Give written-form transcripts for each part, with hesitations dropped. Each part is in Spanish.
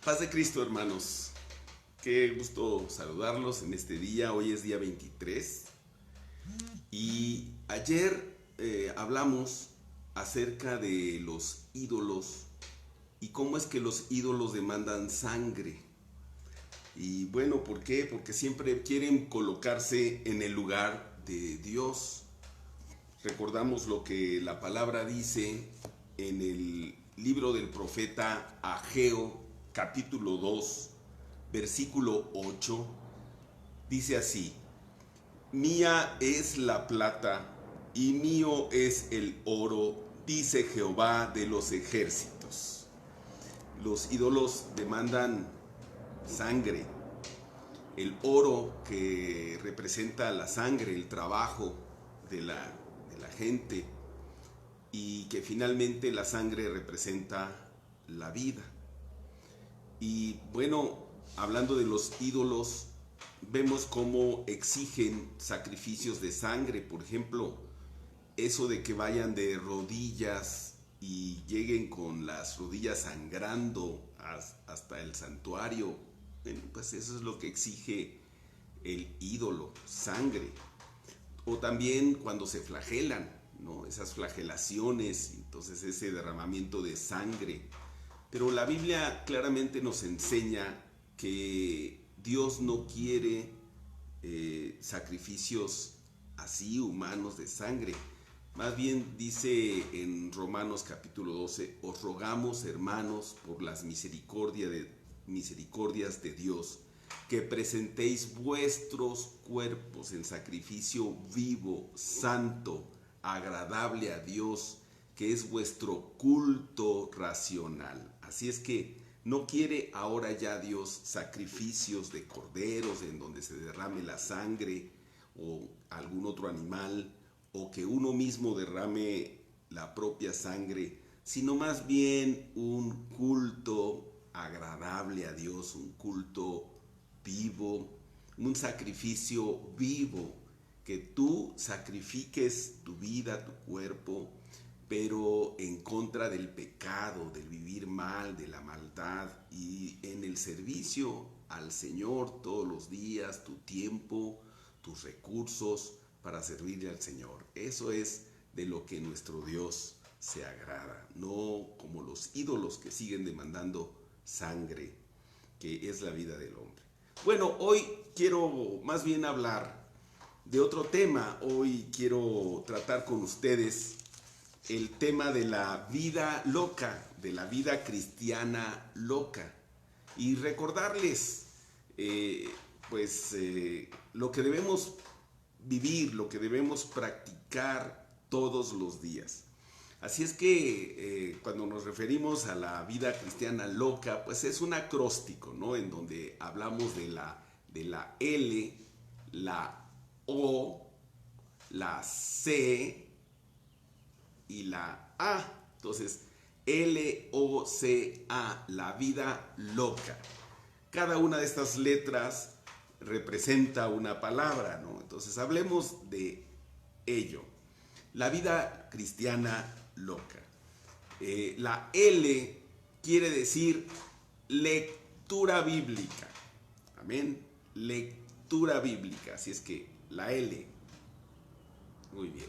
Paz de Cristo, hermanos. Qué gusto saludarlos en este día. Hoy es día 23. Y ayer hablamos acerca de los ídolos y cómo es que los ídolos demandan sangre. Y bueno, ¿por qué? Porque siempre quieren colocarse en el lugar de Dios. Recordamos lo que la palabra dice en el libro del profeta Ageo, capítulo 2, versículo 8. Dice así: Mía es la plata y mío es el oro, dice Jehová de los ejércitos. Los ídolos demandan sangre. El oro, que representa la sangre, el trabajo de la gente, y que finalmente la sangre representa la vida. Y bueno, hablando de los ídolos, vemos cómo exigen sacrificios de sangre. Por ejemplo, eso de que vayan de rodillas y lleguen con las rodillas sangrando hasta el santuario. Bueno, pues eso es lo que exige el ídolo, sangre. O también cuando se flagelan, ¿no? Esas flagelaciones, entonces ese derramamiento de sangre. Pero la Biblia claramente nos enseña que Dios no quiere sacrificios así humanos de sangre. Más bien dice en Romanos capítulo 12: os rogamos, hermanos, por las misericordias de Dios, que presentéis vuestros cuerpos en sacrificio vivo, santo, agradable a Dios, que es vuestro culto racional. Así es que no quiere ahora ya Dios sacrificios de corderos en donde se derrame la sangre o algún otro animal, o que uno mismo derrame la propia sangre, sino más bien un culto agradable a Dios, un culto vivo, un sacrificio vivo, que tú sacrifiques tu vida, tu cuerpo, pero en contra del pecado, del vivir mal, de la maldad, y en el servicio al Señor todos los días, tu tiempo, tus recursos para servirle al Señor. Eso es de lo que nuestro Dios se agrada, no como los ídolos que siguen demandando sangre, que es la vida del hombre. Bueno, hoy quiero más bien hablar de otro tema. Hoy quiero tratar con ustedes el tema de la vida loca, de la vida cristiana loca, y recordarles lo que debemos vivir, lo que debemos practicar todos los días. Así es que cuando nos referimos a la vida cristiana loca, pues es un acróstico, ¿no? En donde hablamos de la L, la O, la C y la A. Entonces, L-O-C-A, la vida loca. Cada una de estas letras representa una palabra, ¿no? Entonces, hablemos de ello. La vida cristiana loca. La L quiere decir lectura bíblica. Amén. Lectura bíblica. Así es que la L. Muy bien.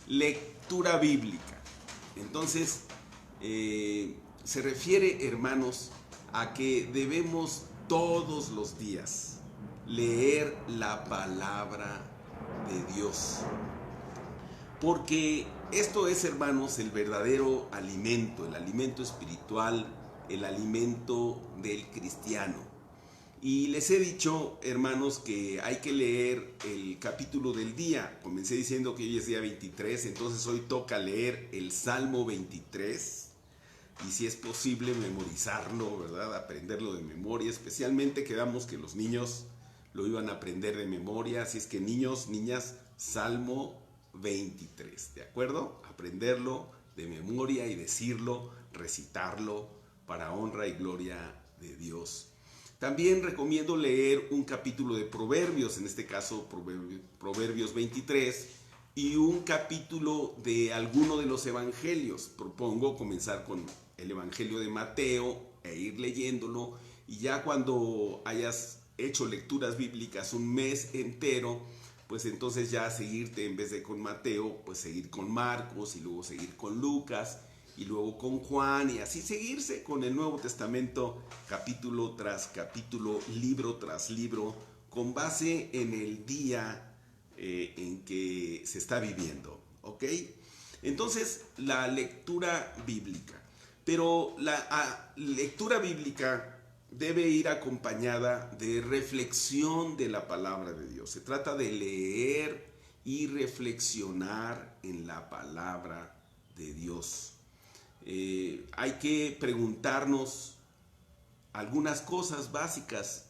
Lectura bíblica. Entonces, se refiere, hermanos, a que debemos todos los días leer la palabra de Dios. Porque esto es, hermanos, el verdadero alimento, el alimento espiritual, el alimento del cristiano. Y les he dicho, hermanos, que hay que leer el capítulo del día. Comencé diciendo que hoy es día 23, entonces hoy toca leer el Salmo 23. Y si es posible memorizarlo, ¿verdad? Aprenderlo de memoria. Especialmente quedamos que los niños lo iban a aprender de memoria. Así es que niños, niñas, Salmo 23, ¿de acuerdo? Aprenderlo de memoria y decirlo, recitarlo para honra y gloria de Dios. También recomiendo leer un capítulo de Proverbios, en este caso Proverbios 23, y un capítulo de alguno de los evangelios. Propongo comenzar con el Evangelio de Mateo e ir leyéndolo, y ya cuando hayas hecho lecturas bíblicas un mes entero, pues entonces ya seguirte, en vez de con Mateo, pues seguir con Marcos y luego seguir con Lucas y luego con Juan, y así seguirse con el Nuevo Testamento capítulo tras capítulo, libro tras libro, con base en el día en que se está viviendo, ¿ok? Entonces, la lectura bíblica. Pero la lectura bíblica debe ir acompañada de reflexión de la palabra de Dios. Se trata de leer y reflexionar en la palabra de Dios. Hay que preguntarnos algunas cosas básicas.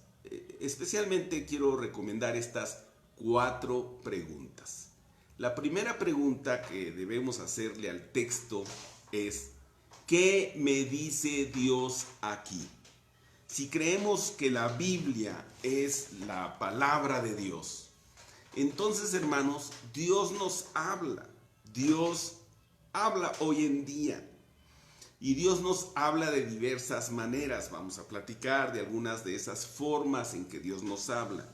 Especialmente quiero recomendar estas 4 preguntas. La primera pregunta que debemos hacerle al texto es: ¿qué me dice Dios aquí? Si creemos que la Biblia es la palabra de Dios, entonces, hermanos, Dios nos habla. Dios habla hoy en día. Y Dios nos habla de diversas maneras. Vamos a platicar de algunas de esas formas en que Dios nos habla.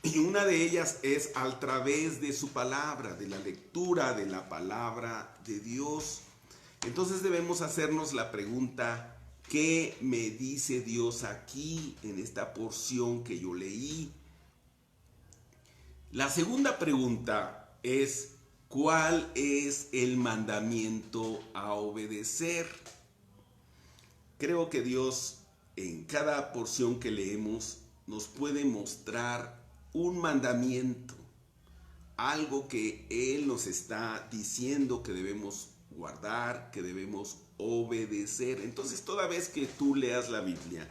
Y una de ellas es a través de su palabra, de la lectura de la palabra de Dios. Entonces debemos hacernos la pregunta: ¿qué me dice Dios aquí en esta porción que yo leí? La segunda pregunta es: ¿cuál es el mandamiento a obedecer? Creo que Dios en cada porción que leemos nos puede mostrar un mandamiento, algo que Él nos está diciendo que debemos guardar, que debemos obedecer. Entonces, toda vez que tú leas la Biblia,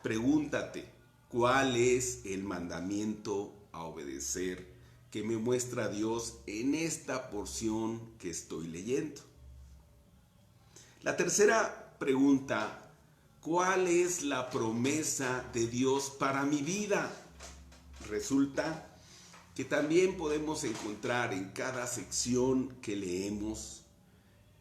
pregúntate: ¿cuál es el mandamiento a obedecer que me muestra Dios en esta porción que estoy leyendo? La tercera pregunta: ¿cuál es la promesa de Dios para mi vida? Resulta que también podemos encontrar en cada sección que leemos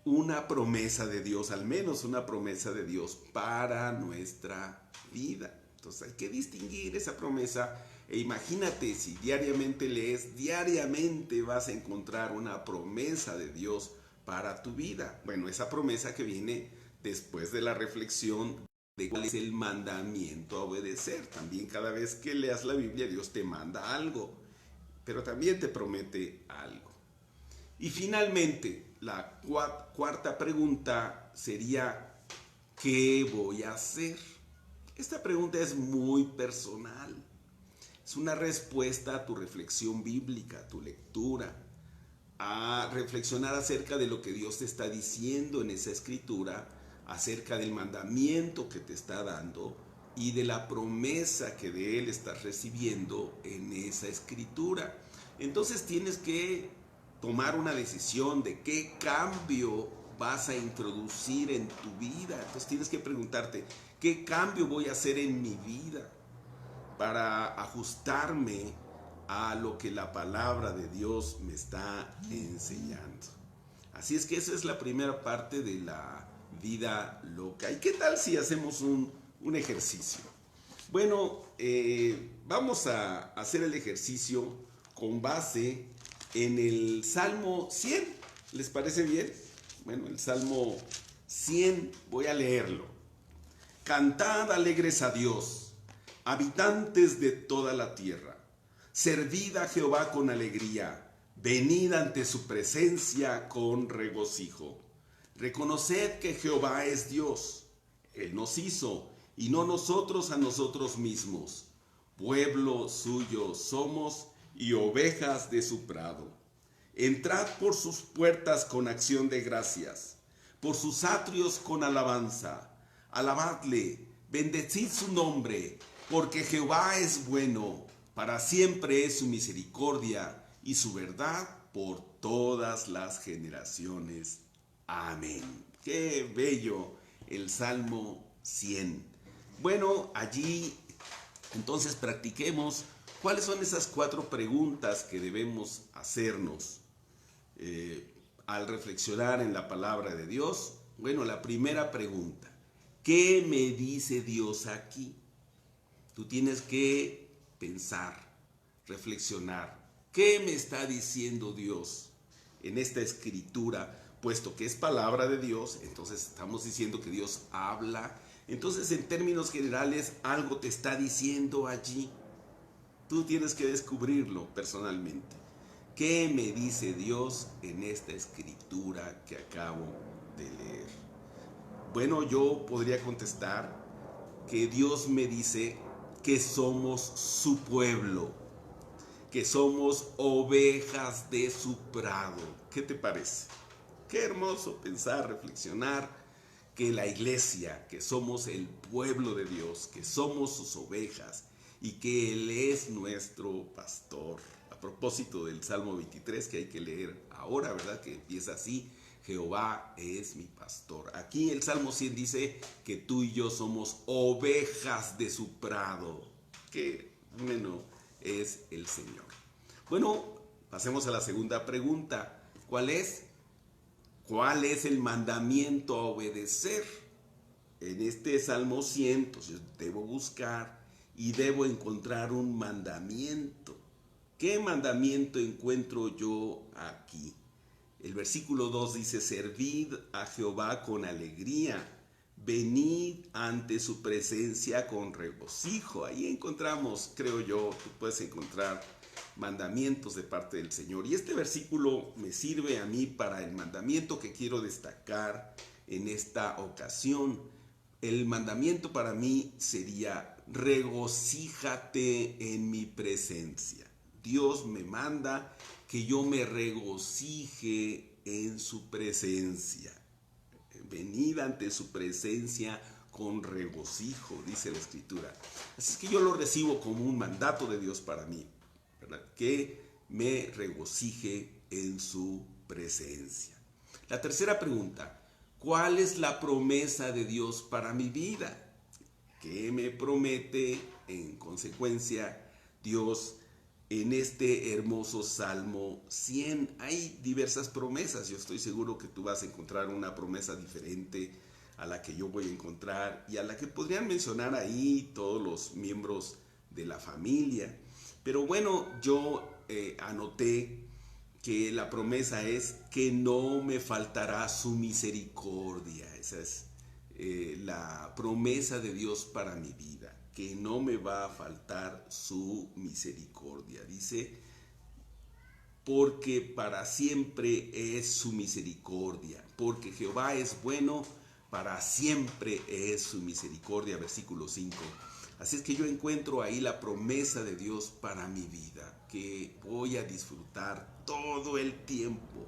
una promesa de Dios, al menos una promesa de Dios para nuestra vida. Entonces hay que distinguir esa promesa, e imagínate, si diariamente lees, diariamente vas a encontrar una promesa de Dios para tu vida. Bueno, esa promesa que viene después de la reflexión de cuál es el mandamiento a obedecer. También cada vez que leas la Biblia, Dios te manda algo, pero también te promete algo. Y finalmente, la cuarta pregunta sería: ¿qué voy a hacer? Esta pregunta es muy personal. Es una respuesta a tu reflexión bíblica, a tu lectura, a reflexionar acerca de lo que Dios te está diciendo en esa escritura, acerca del mandamiento que te está dando y de la promesa que de Él estás recibiendo en esa escritura. Entonces tienes que tomar una decisión de qué cambio vas a introducir en tu vida. Entonces tienes que preguntarte: ¿qué cambio voy a hacer en mi vida para ajustarme a lo que la palabra de Dios me está enseñando? Así es que esa es la primera parte de la vida loca. ¿Y qué tal si hacemos un ejercicio? Bueno, vamos a hacer el ejercicio con base en el Salmo 100. ¿Les parece bien? Bueno, el Salmo 100, voy a leerlo. Cantad alegres a Dios, habitantes de toda la tierra. Servid a Jehová con alegría, venid ante su presencia con regocijo. Reconoced que Jehová es Dios. Él nos hizo y no nosotros a nosotros mismos. Pueblo suyo somos y ovejas de su prado. Entrad por sus puertas con acción de gracias, por sus atrios con alabanza. Alabadle, bendecid su nombre, porque Jehová es bueno, para siempre es su misericordia y su verdad por todas las generaciones. Amén. Qué bello el Salmo 100. Bueno, allí entonces practiquemos cuáles son esas 4 preguntas que debemos hacernos al reflexionar en la palabra de Dios. Bueno, la primera pregunta: ¿qué me dice Dios aquí? Tú tienes que pensar, reflexionar. ¿Qué me está diciendo Dios en esta escritura? Puesto que es palabra de Dios, entonces estamos diciendo que Dios habla. Entonces, en términos generales, algo te está diciendo allí. Tú tienes que descubrirlo personalmente. ¿Qué me dice Dios en esta escritura que acabo de leer? Bueno, yo podría contestar que Dios me dice que somos su pueblo, que somos ovejas de su prado. ¿Qué te parece? Qué hermoso pensar, reflexionar que la iglesia, que somos el pueblo de Dios, que somos sus ovejas y que Él es nuestro pastor. A propósito del Salmo 23 que hay que leer ahora, ¿verdad? Que empieza así: Jehová es mi pastor. Aquí el Salmo 100 dice que tú y yo somos ovejas de su prado. Qué bueno es el Señor. Bueno, pasemos a la segunda pregunta. ¿Cuál es? ¿Cuál es el mandamiento a obedecer? En este Salmo 100, pues yo debo buscar y debo encontrar un mandamiento. ¿Qué mandamiento encuentro yo aquí? El versículo 2 dice: servid a Jehová con alegría, venid ante su presencia con regocijo. Ahí encontramos, creo yo, tú puedes encontrar mandamientos de parte del Señor. Y este versículo me sirve a mí para el mandamiento que quiero destacar en esta ocasión. El mandamiento para mí sería: regocíjate en mi presencia. Dios me manda que yo me regocije en su presencia. Venid ante su presencia con regocijo, dice la Escritura. Así es que yo lo recibo como un mandato de Dios para mí, ¿verdad? Que me regocije en su presencia. La tercera pregunta: ¿cuál es la promesa de Dios para mi vida? ¿Qué me promete en consecuencia Dios en este hermoso Salmo 100? Hay diversas promesas. Yo estoy seguro que tú vas a encontrar una promesa diferente a la que yo voy a encontrar y a la que podrían mencionar ahí todos los miembros de la familia. Pero bueno, yo anoté que la promesa es que no me faltará su misericordia. Esa es la promesa de Dios para mi vida, que no me va a faltar su misericordia. Dice: porque para siempre es su misericordia, porque Jehová es bueno, para siempre es su misericordia. Versículo 5. Así es que yo encuentro ahí la promesa de Dios para mi vida, que voy a disfrutar todo el tiempo,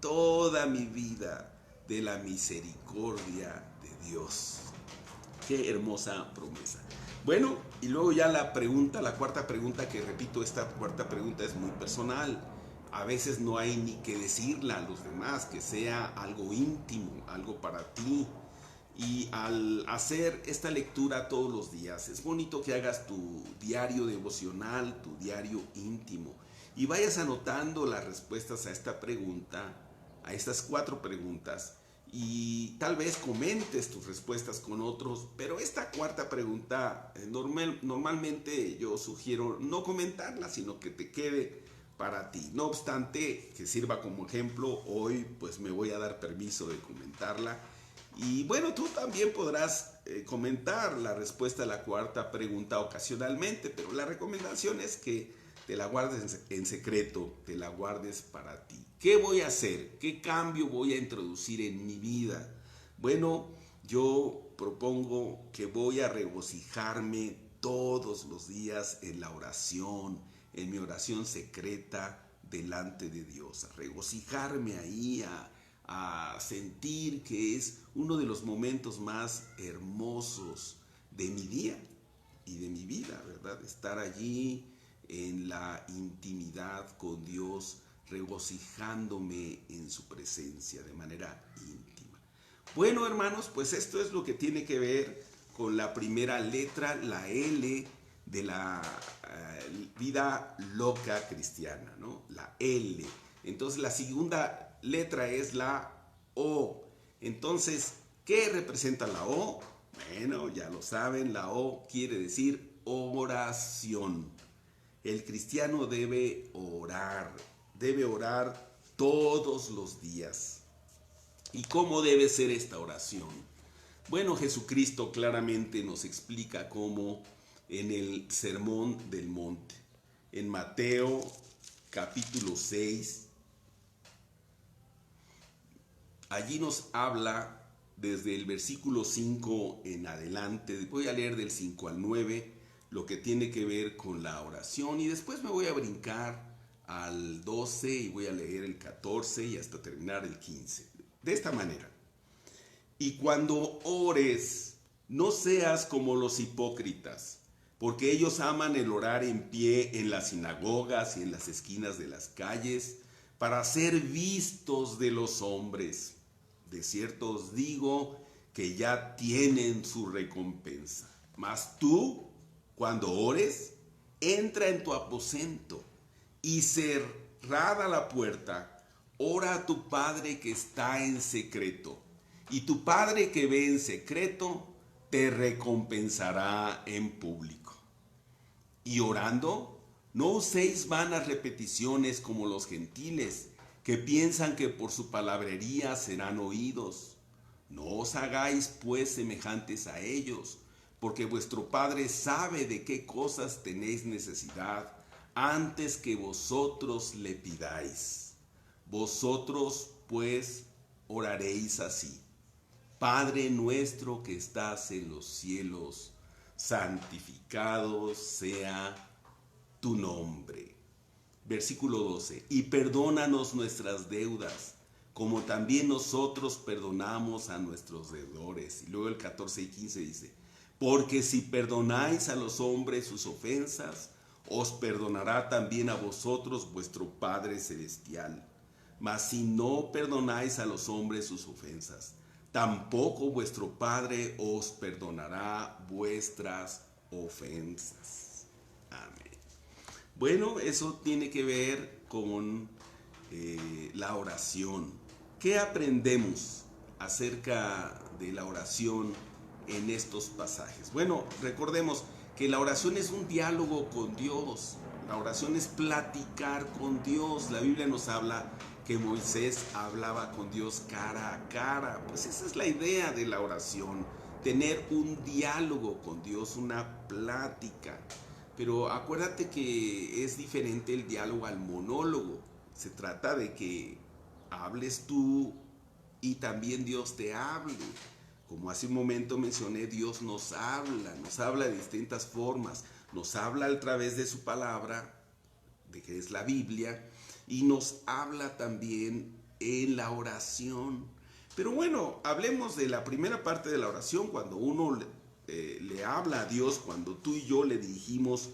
toda mi vida, de la misericordia de Dios. Qué hermosa promesa. Bueno, y luego ya la cuarta pregunta, que repito, esta cuarta pregunta es muy personal. A veces no hay ni que decirla a los demás, que sea algo íntimo, algo para ti. Y al hacer esta lectura todos los días, es bonito que hagas tu diario devocional, tu diario íntimo, y vayas anotando las respuestas a esta pregunta, a estas 4 preguntas, y tal vez comentes tus respuestas con otros. Pero esta cuarta pregunta, normalmente yo sugiero no comentarla, sino que te quede para ti. No obstante, que sirva como ejemplo, hoy pues me voy a dar permiso de comentarla. Y bueno, tú también podrás comentar la respuesta a la cuarta pregunta ocasionalmente, pero la recomendación es que te la guardes en secreto, te la guardes para ti. ¿Qué voy a hacer? ¿Qué cambio voy a introducir en mi vida? Bueno, yo propongo que voy a regocijarme todos los días en la oración, en mi oración secreta delante de Dios. A regocijarme ahí, a sentir que es uno de los momentos más hermosos de mi día y de mi vida, ¿verdad? Estar allí en la intimidad con Dios, regocijándome en su presencia de manera íntima. Bueno, hermanos, pues esto es lo que tiene que ver con la primera letra, la L de la vida loca cristiana, ¿no? La L. Entonces la segunda letra es la O. Entonces, ¿qué representa la O? Bueno, ya lo saben, la O quiere decir oración. El cristiano debe orar todos los días. ¿Y cómo debe ser esta oración? Bueno, Jesucristo claramente nos explica cómo en el Sermón del Monte. En Mateo capítulo 6, allí nos habla desde el versículo 5 en adelante. Voy a leer del 5 al 9 lo que tiene que ver con la oración y después me voy a brincar al 12 y voy a leer el 14 y hasta terminar el 15. De esta manera: y cuando ores, no seas como los hipócritas, porque ellos aman el orar en pie en las sinagogas y en las esquinas de las calles, para ser vistos de los hombres. De cierto os digo que ya tienen su recompensa. Mas tú, cuando ores, entra en tu aposento y cerrada la puerta, ora a tu Padre que está en secreto. Y tu Padre que ve en secreto, te recompensará en público. Y orando, no uséis vanas repeticiones como los gentiles, que piensan que por su palabrería serán oídos. No os hagáis pues semejantes a ellos, porque vuestro Padre sabe de qué cosas tenéis necesidad antes que vosotros le pidáis. Vosotros pues oraréis así: Padre nuestro que estás en los cielos, santificado sea tu nombre. Versículo 12. Y perdónanos nuestras deudas, como también nosotros perdonamos a nuestros deudores. Y luego el 14 y 15 dice: porque si perdonáis a los hombres sus ofensas, os perdonará también a vosotros vuestro Padre Celestial. Mas si no perdonáis a los hombres sus ofensas, tampoco vuestro Padre os perdonará vuestras ofensas. Amén. Bueno, eso tiene que ver con la oración. ¿Qué aprendemos acerca de la oración en estos pasajes? Bueno, recordemos que la oración es un diálogo con Dios. La oración es platicar con Dios. La Biblia nos habla que Moisés hablaba con Dios cara a cara. Pues esa es la idea de la oración, tener un diálogo con Dios, una plática. Pero acuérdate que es diferente el diálogo al monólogo. Se trata de que hables tú y también Dios te hable. Como hace un momento mencioné, Dios nos habla de distintas formas. Nos habla a través de su palabra, de que es la Biblia, y nos habla también en la oración. Pero bueno, hablemos de la primera parte de la oración, cuando uno le habla a Dios, cuando tú y yo le dirigimos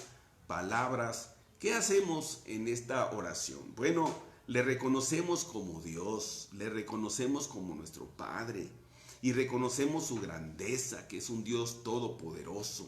palabras. ¿Qué hacemos en esta oración? Bueno, le reconocemos como Dios, le reconocemos como nuestro Padre y reconocemos su grandeza, que es un Dios todopoderoso,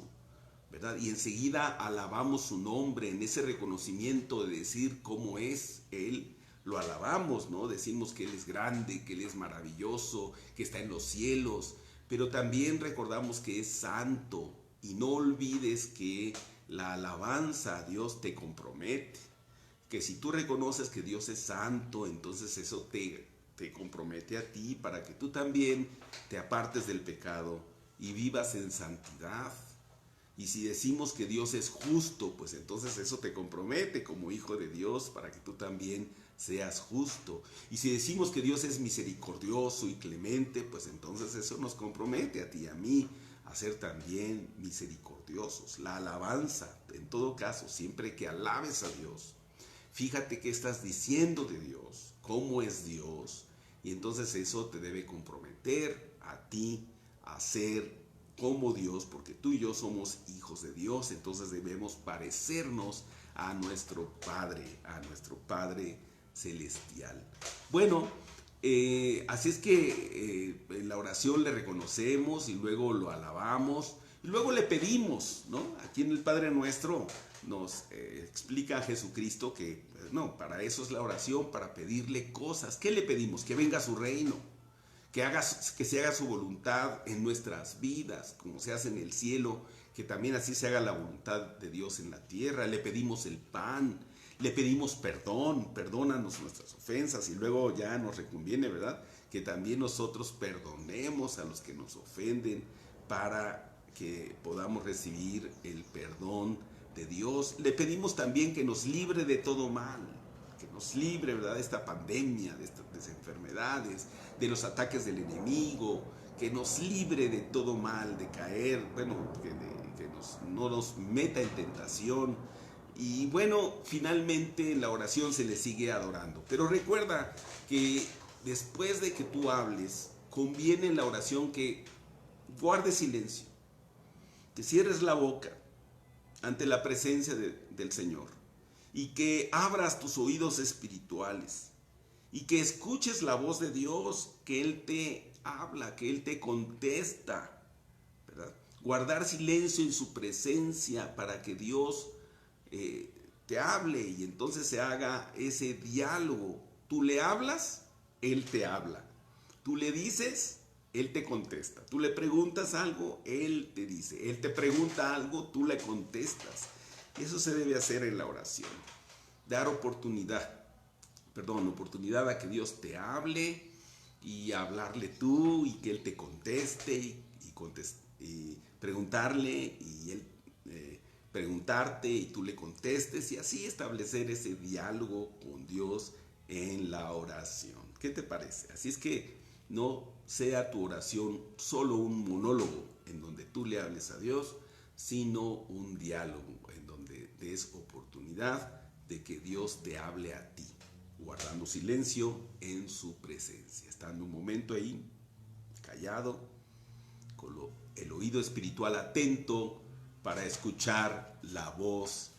¿verdad? Y enseguida alabamos su nombre en ese reconocimiento de decir cómo es Él. Lo alabamos, ¿no? Decimos que Él es grande, que Él es maravilloso, que está en los cielos, pero también recordamos que es santo. Y no olvides que la alabanza a Dios te compromete, que si tú reconoces que Dios es santo, entonces eso te compromete a ti para que tú también te apartes del pecado y vivas en santidad. Y si decimos que Dios es justo, pues entonces eso te compromete como hijo de Dios para que tú también seas justo. Y si decimos que Dios es misericordioso y clemente, pues entonces eso nos compromete a ti y a mí a ser también misericordiosos. La alabanza, en todo caso, siempre que alabes a Dios, fíjate qué estás diciendo de Dios, cómo es Dios, y entonces eso te debe comprometer a ti a ser como Dios, porque tú y yo somos hijos de Dios, entonces debemos parecernos a nuestro Padre Celestial. Bueno, así es que en la oración le reconocemos y luego lo alabamos y luego le pedimos, ¿no? Aquí en el Padre Nuestro nos explica Jesucristo que no, para eso es la oración, para pedirle cosas. ¿Qué le pedimos? Que venga a su reino, que se haga su voluntad en nuestras vidas, como se hace en el cielo, que también así se haga la voluntad de Dios en la tierra. Le pedimos el pan, le pedimos perdón, perdónanos nuestras ofensas, y luego ya nos reconviene, ¿verdad?, que también nosotros perdonemos a los que nos ofenden para que podamos recibir el perdón de Dios. Le pedimos también que nos libre de todo mal, que nos libre, ¿verdad?, de esta pandemia, de estas enfermedades, de los ataques del enemigo, que nos libre de todo mal, de caer, bueno, no nos meta en tentación. Y bueno, finalmente en la oración se le sigue adorando. Pero recuerda que después de que tú hables, conviene en la oración que guardes silencio, que cierres la boca ante la presencia del Señor, y que abras tus oídos espirituales y que escuches la voz de Dios, que Él te habla, que Él te contesta, ¿verdad? Guardar silencio en su presencia para que Dios te hable y entonces se haga ese diálogo. Tú le hablas, Él te habla. Tú le dices, Él te contesta. Tú le preguntas algo, Él te dice. Él te pregunta algo, tú le contestas. Eso se debe hacer en la oración. Dar oportunidad a que Dios te hable y hablarle tú y que Él te conteste y preguntarle y Él preguntarte y tú le contestes, y así establecer ese diálogo con Dios en la oración. ¿Qué te parece? Así es que no sea tu oración solo un monólogo en donde tú le hables a Dios, sino un diálogo en donde des oportunidad de que Dios te hable a ti, guardando silencio en su presencia, estando un momento ahí callado, con el oído espiritual atento para escuchar la voz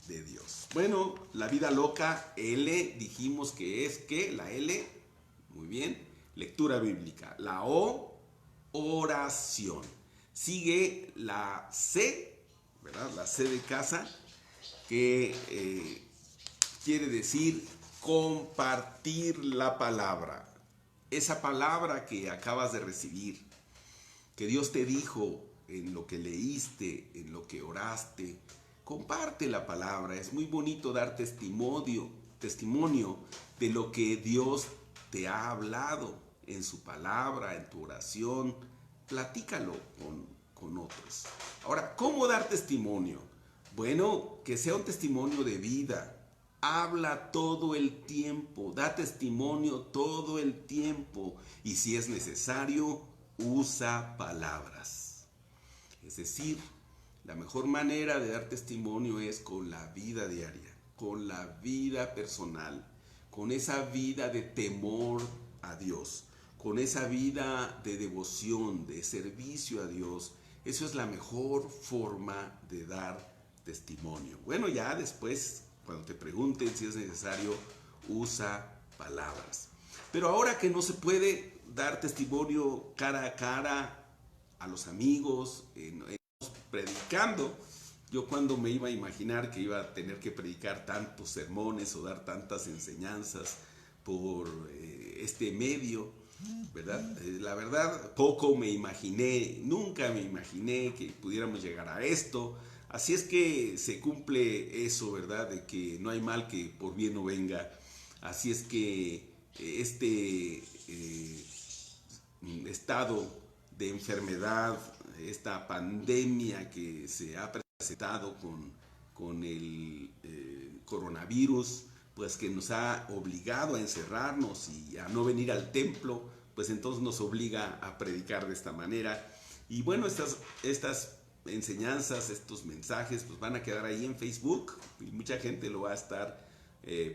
de Dios. Bueno, la vida loca, L, dijimos que es, ¿qué? La L, muy bien, lectura bíblica. La O, oración. Sigue la C, ¿verdad? La C de casa, que quiere decir compartir la palabra. Esa palabra que acabas de recibir, que Dios te dijo en lo que leíste, en lo que oraste, comparte la palabra. Es muy bonito dar testimonio de lo que Dios te ha hablado en su palabra, en tu oración. Platícalo con otros. Ahora, ¿cómo dar testimonio? Bueno, que sea un testimonio de vida. Habla todo el tiempo, da testimonio todo el tiempo, y si es necesario, usa palabras. Es decir, la mejor manera de dar testimonio es con la vida diaria, con la vida personal, con esa vida de temor a Dios, con esa vida de devoción, de servicio a Dios. Eso es la mejor forma de dar testimonio. Bueno, ya después, cuando te pregunten si es necesario, usa palabras. Pero ahora que no se puede dar testimonio cara a cara a los amigos, predicando, yo cuando me iba a imaginar que iba a tener que predicar tantos sermones o dar tantas enseñanzas por este medio, ¿verdad? La verdad, poco me imaginé, nunca me imaginé que pudiéramos llegar a esto. Así es que se cumple eso, ¿verdad? De que no hay mal que por bien no venga. Así es que este estado de enfermedad, esta pandemia que se ha presentado con el coronavirus, pues que nos ha obligado a encerrarnos y a no venir al templo, pues entonces nos obliga a predicar de esta manera. Y bueno, estas enseñanzas, estos mensajes, pues van a quedar ahí en Facebook y mucha gente lo va a estar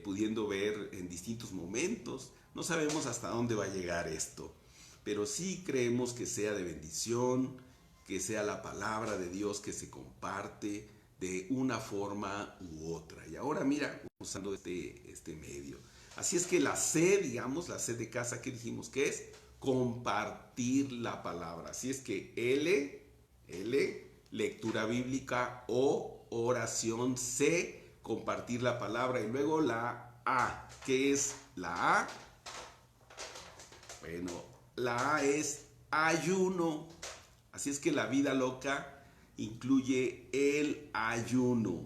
pudiendo ver en distintos momentos. No sabemos hasta dónde va a llegar esto, pero sí creemos que sea de bendición, que sea la palabra de Dios que se comparte de una forma u otra. Y ahora mira, usando este medio. Así es que la C, digamos, la C de casa, que dijimos que es compartir la palabra. Así es que L, lectura bíblica, O, oración, C, compartir la palabra, y luego la A. ¿Qué es la A? Bueno, La A es ayuno. Así es que la vida loca incluye el ayuno.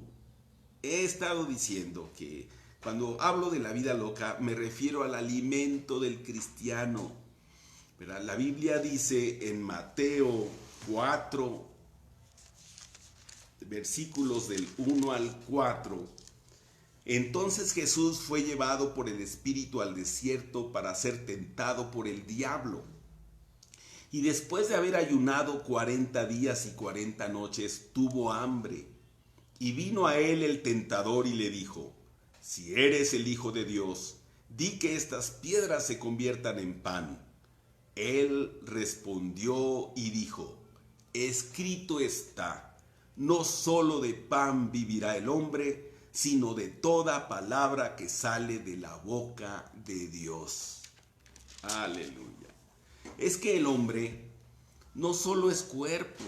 He estado diciendo que cuando hablo de la vida loca me refiero al alimento del cristiano. ¿Verdad? La Biblia dice en Mateo 4, versículos del 1 al 4: entonces Jesús fue llevado por el Espíritu al desierto para ser tentado por el diablo. Y después de haber ayunado 40 días y 40 noches, tuvo hambre. Y vino a él el tentador y le dijo: si eres el Hijo de Dios, di que estas piedras se conviertan en pan. Él respondió y dijo: escrito está, no solo de pan vivirá el hombre, sino de toda palabra que sale de la boca de Dios. Aleluya. Es que el hombre no solo es cuerpo,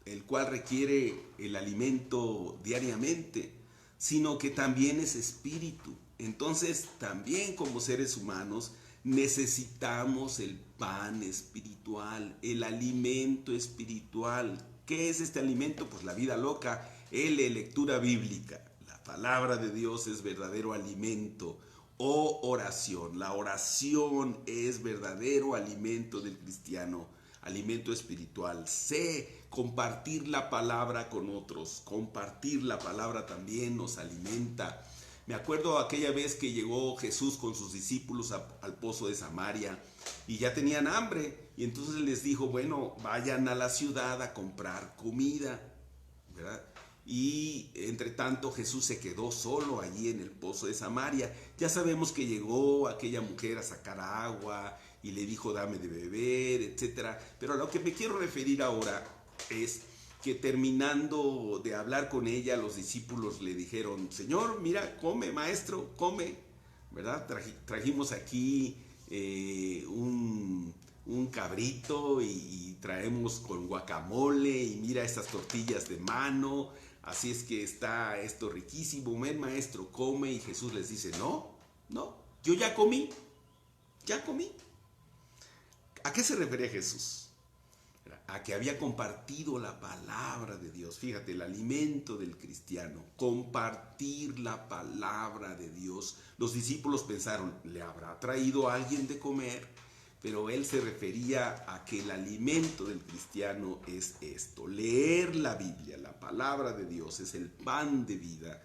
el cual requiere el alimento diariamente, sino que también es espíritu. Entonces, también como seres humanos necesitamos el pan espiritual, el alimento espiritual. ¿Qué es este alimento? Pues la vida loca, lectura bíblica. La palabra de Dios es verdadero alimento. O oración. La oración es verdadero alimento del cristiano, alimento espiritual. Sé compartir la palabra con otros. Compartir la palabra también nos alimenta. Me acuerdo aquella vez que llegó Jesús con sus discípulos al pozo de Samaria y ya tenían hambre. Y entonces les dijo, bueno, vayan a la ciudad a comprar comida, ¿verdad? Y entre tanto Jesús se quedó solo allí en el pozo de Samaria. Ya sabemos que llegó aquella mujer a sacar agua y le dijo dame de beber, etc. Pero a lo que me quiero referir ahora es que terminando de hablar con ella, los discípulos le dijeron: Señor, mira, come, maestro, come, ¿verdad? Trajimos aquí un cabrito y traemos con guacamole y mira estas tortillas de mano. Así es que está esto riquísimo, ven maestro, come. Y Jesús les dice: no, yo ya comí. ¿A qué se refería Jesús? A que había compartido la palabra de Dios. Fíjate, el alimento del cristiano, compartir la palabra de Dios. Los discípulos pensaron, ¿le habrá traído a alguien de comer? Pero él se refería a que el alimento del cristiano es esto: leer la Biblia, la palabra de Dios es el pan de vida,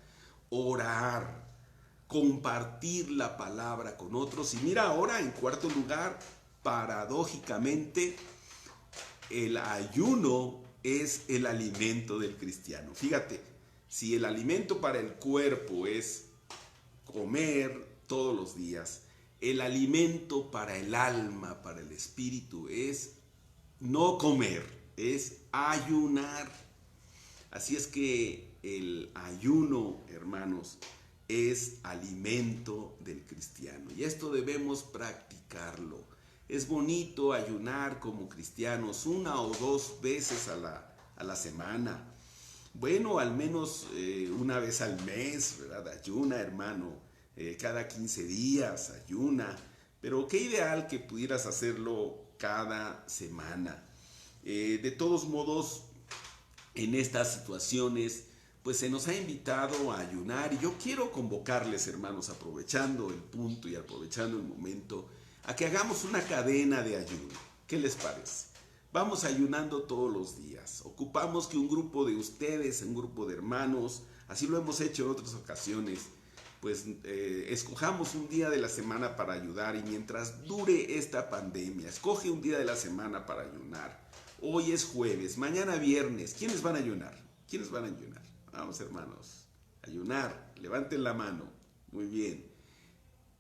orar, compartir la palabra con otros. Y mira ahora, en cuarto lugar, paradójicamente, el ayuno es el alimento del cristiano. Fíjate, si el alimento para el cuerpo es comer todos los días, el alimento para el alma, para el espíritu, es no comer, es ayunar. Así es que el ayuno, hermanos, es alimento del cristiano. Y esto debemos practicarlo. Es bonito ayunar como cristianos 1 o 2 veces a la semana. Bueno, al menos una vez al mes, ¿verdad? Ayuna, hermano. Cada 15 días ayuna. Pero qué ideal que pudieras hacerlo cada semana. De todos modos, en estas situaciones, pues se nos ha invitado a ayunar. Y yo quiero convocarles, hermanos, aprovechando el punto y aprovechando el momento, a que hagamos una cadena de ayuno. ¿Qué les parece? Vamos ayunando todos los días. Ocupamos que un grupo de ustedes, un grupo de hermanos, así lo hemos hecho en otras ocasiones, pues escojamos un día de la semana para ayudar. Y mientras dure esta pandemia, escoge un día de la semana para ayunar. Hoy es jueves, mañana viernes. ¿Quiénes van a ayunar? ¿Quiénes van a ayunar? Vamos, hermanos, ayunar. Levanten la mano. Muy bien.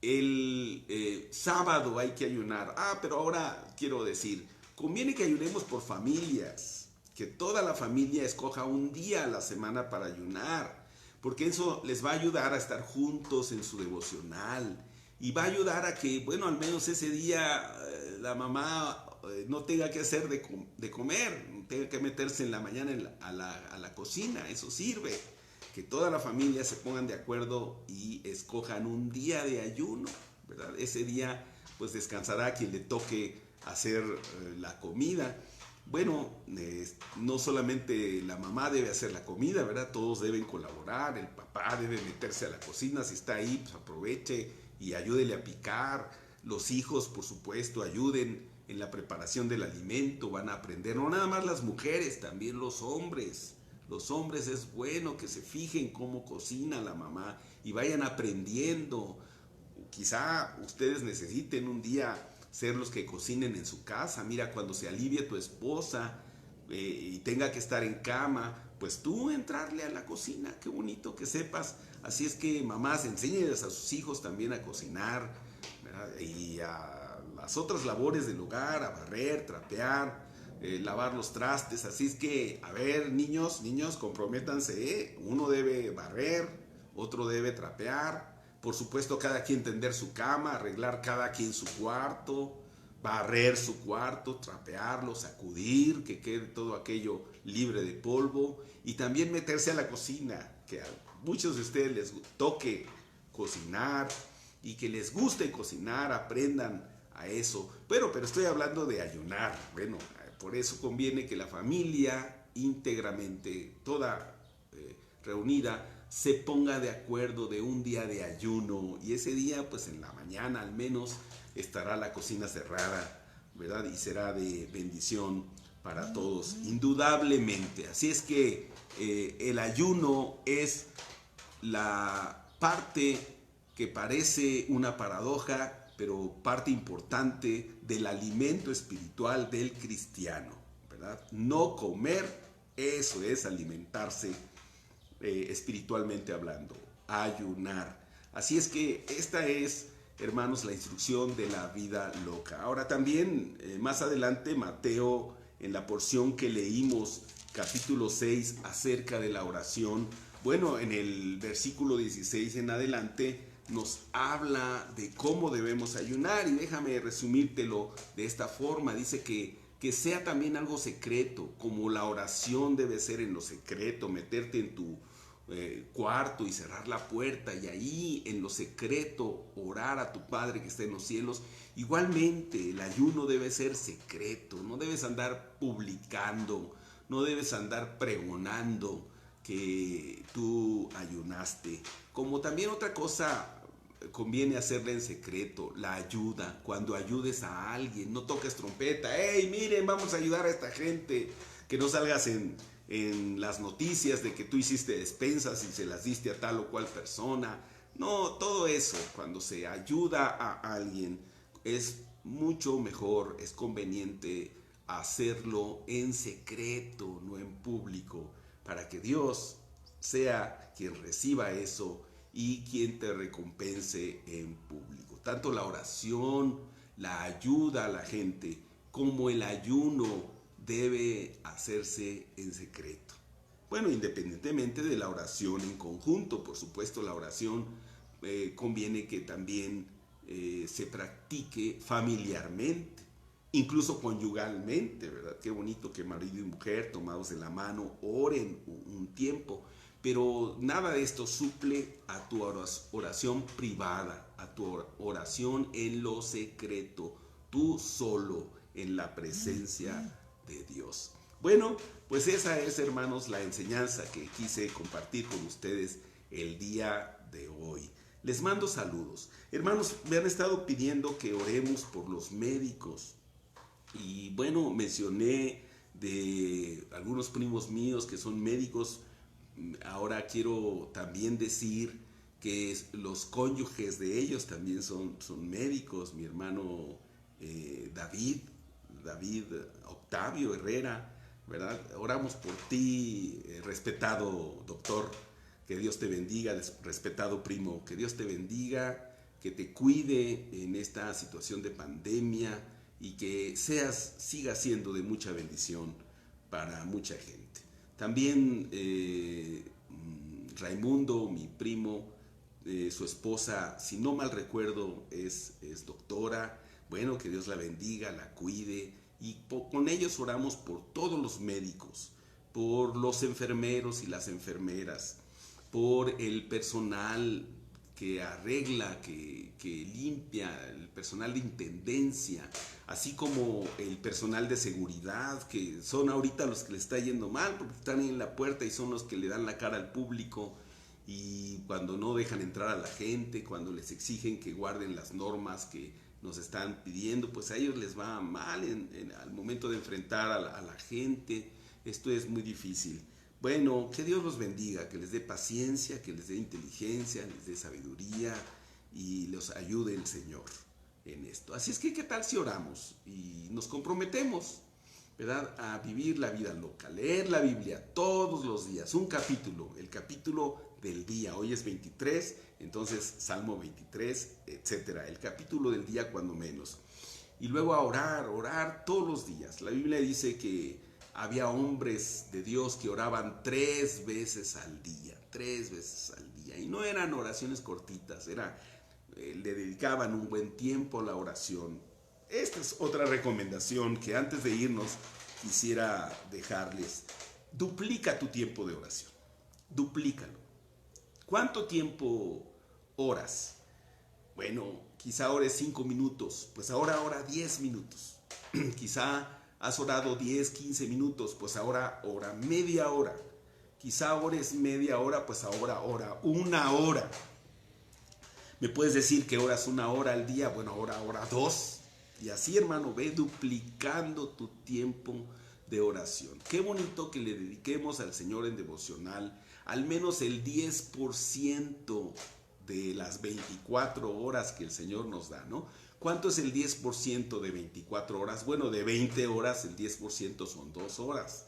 El sábado hay que ayunar. Pero ahora quiero decir, conviene que ayunemos por familias, que toda la familia escoja un día a la semana para ayunar, porque eso les va a ayudar a estar juntos en su devocional y va a ayudar a que, bueno, al menos ese día la mamá no tenga que hacer de comer, no tenga que meterse en la mañana a la cocina. Eso sirve. Que toda la familia se pongan de acuerdo y escojan un día de ayuno. ¿verdad? Ese día pues descansará quien le toque hacer la comida. Bueno, no solamente la mamá debe hacer la comida, ¿verdad? Todos deben colaborar, el papá debe meterse a la cocina, si está ahí, pues aproveche y ayúdele a picar. Los hijos, por supuesto, ayuden en la preparación del alimento, van a aprender, no nada más las mujeres, también los hombres. Los hombres es bueno que se fijen cómo cocina la mamá y vayan aprendiendo. Quizá ustedes necesiten un día ser los que cocinen en su casa. Mira, cuando se alivie tu esposa y tenga que estar en cama, pues tú entrarle a la cocina. Qué bonito que sepas. Así es que mamás, enséñenles a sus hijos también a cocinar, ¿verdad? Y a las otras labores del hogar, a barrer, trapear, lavar los trastes. Así es que, a ver, niños, comprométanse, ¿eh? Uno debe barrer, otro debe trapear. Por supuesto, cada quien tender su cama, arreglar cada quien su cuarto, barrer su cuarto, trapearlo, sacudir, que quede todo aquello libre de polvo. Y también meterse a la cocina, que a muchos de ustedes les toque cocinar y que les guste cocinar, aprendan a eso. Pero estoy hablando de ayunar. Bueno, por eso conviene que la familia íntegramente, toda reunida, se ponga de acuerdo de un día de ayuno, y ese día pues en la mañana al menos estará la cocina cerrada, ¿verdad? Y será de bendición para todos, indudablemente. Así es que el ayuno es la parte que parece una paradoja, pero parte importante del alimento espiritual del cristiano, ¿verdad? No comer, eso es alimentarse espiritualmente hablando, ayunar. Así es que esta es, hermanos, la instrucción de la vida loca. Ahora también, más adelante, Mateo, en la porción que leímos, capítulo 6, acerca de la oración, bueno, en el versículo 16 en adelante, nos habla de cómo debemos ayunar, y déjame resumírtelo de esta forma. Dice que sea también algo secreto, como la oración debe ser en lo secreto, meterte en tu cuarto y cerrar la puerta y ahí en lo secreto orar a tu Padre que está en los cielos. Igualmente el ayuno debe ser secreto, no debes andar publicando, no debes andar pregonando que tú ayunaste. Como también otra cosa conviene hacerla en secreto, la ayuda. Cuando ayudes a alguien, no toques trompeta, hey, miren, vamos a ayudar a esta gente, que no salgas en las noticias de que tú hiciste despensas y se las diste a tal o cual persona. No, todo eso, cuando se ayuda a alguien, es mucho mejor, es conveniente hacerlo en secreto, no en público, para que Dios sea quien reciba eso y quien te recompense en público. Tanto la oración, la ayuda a la gente, como el ayuno debe hacerse en secreto. Bueno, independientemente de la oración en conjunto, por supuesto, la oración conviene que también se practique familiarmente, incluso conyugalmente, ¿verdad? Qué bonito que marido y mujer, tomados de la mano, oren un tiempo, pero nada de esto suple a tu oración privada, a tu oración en lo secreto, tú solo, en la presencia de Dios. Bueno, pues esa es, hermanos, la enseñanza que quise compartir con ustedes el día de hoy. Les mando saludos. Hermanos, me han estado pidiendo que oremos por los médicos. Y bueno, mencioné de algunos primos míos que son médicos. Ahora quiero también decir que los cónyuges de ellos también son médicos. Mi hermano David Octavio Herrera, ¿verdad? Oramos por ti, respetado doctor, que Dios te bendiga, respetado primo, que Dios te bendiga, que te cuide en esta situación de pandemia y que sigas siendo de mucha bendición para mucha gente. También Raimundo, mi primo, su esposa, si no mal recuerdo, es doctora. Bueno, que Dios la bendiga, la cuide, y con ellos oramos por todos los médicos, por los enfermeros y las enfermeras, por el personal que arregla, que limpia, el personal de intendencia, así como el personal de seguridad, que son ahorita los que le está yendo mal, porque están ahí en la puerta y son los que le dan la cara al público, y cuando no dejan entrar a la gente, cuando les exigen que guarden las normas que nos están pidiendo, pues a ellos les va mal al momento de enfrentar a la gente. Esto es muy difícil. Bueno, que Dios los bendiga, que les dé paciencia, que les dé inteligencia, les dé sabiduría y los ayude el Señor en esto. Así es que, ¿qué tal si oramos y nos comprometemos, ¿verdad?, a vivir la vida loca, leer la Biblia todos los días, un capítulo, el capítulo del día. Hoy es 23, entonces Salmo 23, etcétera, el capítulo del día cuando menos. Y luego a orar todos los días. La Biblia dice que había hombres de Dios que oraban 3 veces al día, 3 veces al día. Y no eran oraciones cortitas, le dedicaban un buen tiempo a la oración. Esta es otra recomendación que antes de irnos quisiera dejarles. Duplica tu tiempo de oración, duplícalo. ¿Cuánto tiempo oras? Bueno, quizá ores 5 minutos, pues ahora ora 10 minutos. Quizá has orado 10, 15 minutos, pues ahora ora media hora. Quizá ores media hora, pues ahora ora 1 hora. Me puedes decir que oras 1 hora al día, bueno, ahora ora 2. Y así, hermano, ve duplicando tu tiempo de oración. Qué bonito que le dediquemos al Señor en devocional al menos el 10% de las 24 horas que el Señor nos da, ¿no? ¿Cuánto es el 10% de 24 horas? Bueno, de 20 horas el 10% son 2 horas.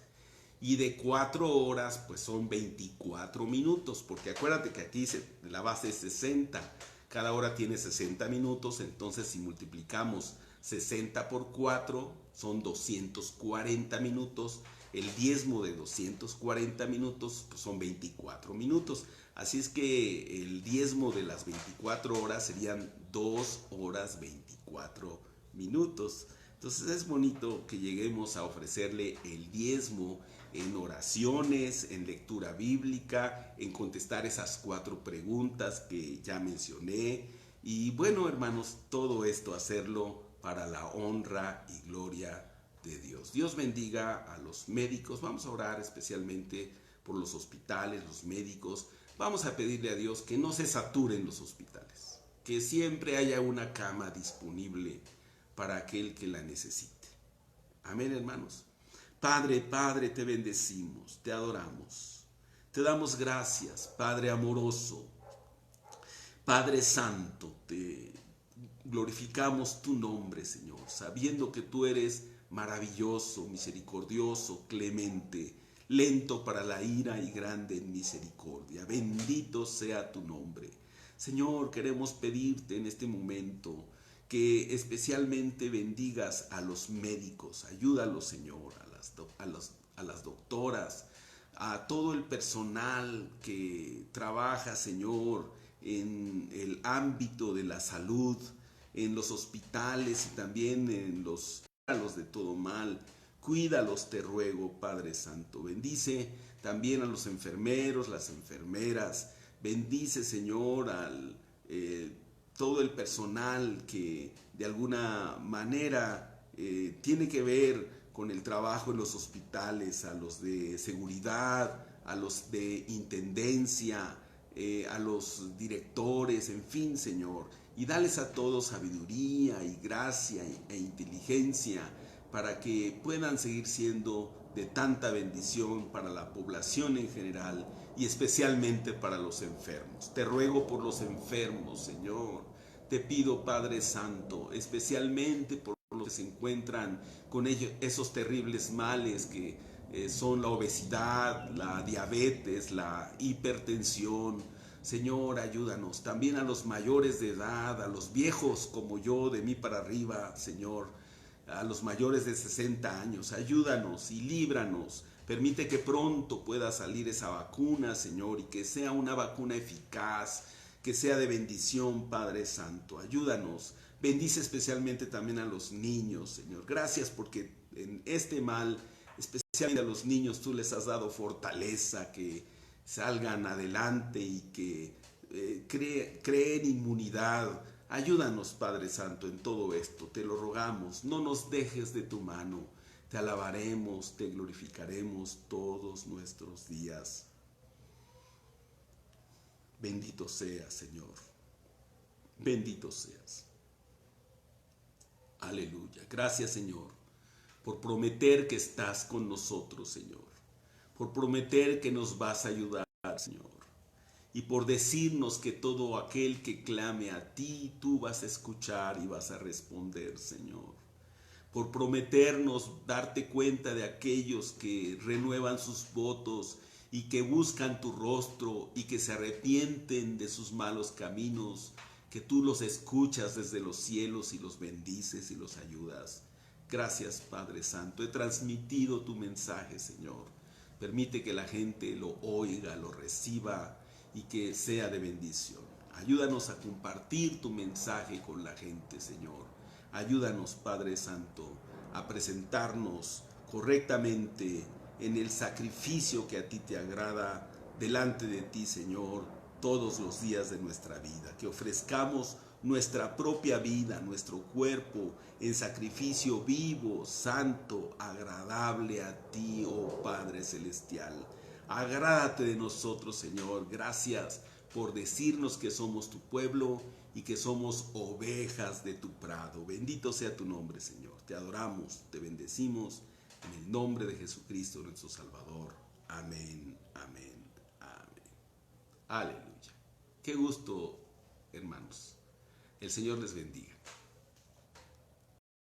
Y de 4 horas pues son 24 minutos, porque acuérdate que aquí la base es 60. Cada hora tiene 60 minutos, entonces si multiplicamos 60 por 4 son 240 minutos. El diezmo de 240 minutos pues son 24 minutos. Así es que el diezmo de las 24 horas serían 2 horas 24 minutos. Entonces es bonito que lleguemos a ofrecerle el diezmo en oraciones, en lectura bíblica, en contestar esas 4 preguntas que ya mencioné. Y bueno, hermanos, todo esto hacerlo para la honra y gloria de Dios. Dios bendiga a los médicos. Vamos a orar especialmente por los hospitales, los médicos. Vamos a pedirle a Dios que no se saturen los hospitales, que siempre haya una cama disponible para aquel que la necesite. Amén, hermanos. Padre, te bendecimos, te adoramos, te damos gracias, Padre amoroso, Padre santo, te glorificamos tu nombre, Señor, sabiendo que tú eres maravilloso, misericordioso, clemente, lento para la ira y grande en misericordia. Bendito sea tu nombre. Señor, queremos pedirte en este momento que especialmente bendigas a los médicos. Ayúdalos, Señor, a las doctoras, a todo el personal que trabaja, Señor, en el ámbito de la salud, en los hospitales y también en los de todo mal. Cuídalos, te ruego, Padre Santo. Bendice también a los enfermeros, las enfermeras. Bendice, Señor, todo el personal que de alguna manera tiene que ver con el trabajo en los hospitales, a los de seguridad, a los de intendencia, a los directores, en fin, Señor. Y dales a todos sabiduría y gracia e inteligencia para que puedan seguir siendo de tanta bendición para la población en general y especialmente para los enfermos. Te ruego por los enfermos, Señor. Te pido, Padre Santo, especialmente por los que se encuentran con ellos, esos terribles males que son la obesidad, la diabetes, la hipertensión. Señor, ayúdanos. También a los mayores de edad, a los viejos como yo, de mí para arriba, Señor, a los mayores de 60 años. Ayúdanos y líbranos. Permite que pronto pueda salir esa vacuna, Señor, y que sea una vacuna eficaz, que sea de bendición, Padre Santo. Ayúdanos. Bendice especialmente también a los niños, Señor. Gracias porque en este mal, especialmente a los niños, tú les has dado fortaleza, que salgan adelante y que creen inmunidad. Ayúdanos, Padre Santo, en todo esto, te lo rogamos, no nos dejes de tu mano, te alabaremos, te glorificaremos todos nuestros días. Bendito seas, Señor, bendito seas. Aleluya. Gracias, Señor, por prometer que estás con nosotros, Señor, por prometer que nos vas a ayudar, Señor, y por decirnos que todo aquel que clame a ti, tú vas a escuchar y vas a responder, Señor. Por prometernos darte cuenta de aquellos que renuevan sus votos y que buscan tu rostro y que se arrepienten de sus malos caminos, que tú los escuchas desde los cielos y los bendices y los ayudas. Gracias, Padre Santo. He transmitido tu mensaje, Señor. Permite que la gente lo oiga, lo reciba y que sea de bendición. Ayúdanos a compartir tu mensaje con la gente, Señor. Ayúdanos, Padre Santo, a presentarnos correctamente en el sacrificio que a ti te agrada delante de ti, Señor, todos los días de nuestra vida. Que ofrezcamos nuestra propia vida, nuestro cuerpo, en sacrificio vivo, santo, agradable a ti, oh Padre Celestial. Agrádate de nosotros, Señor. Gracias por decirnos que somos tu pueblo y que somos ovejas de tu prado. Bendito sea tu nombre, Señor. Te adoramos, te bendecimos en el nombre de Jesucristo, nuestro Salvador. Amén, amén, amén. Aleluya. Qué gusto, hermanos. El Señor les bendiga.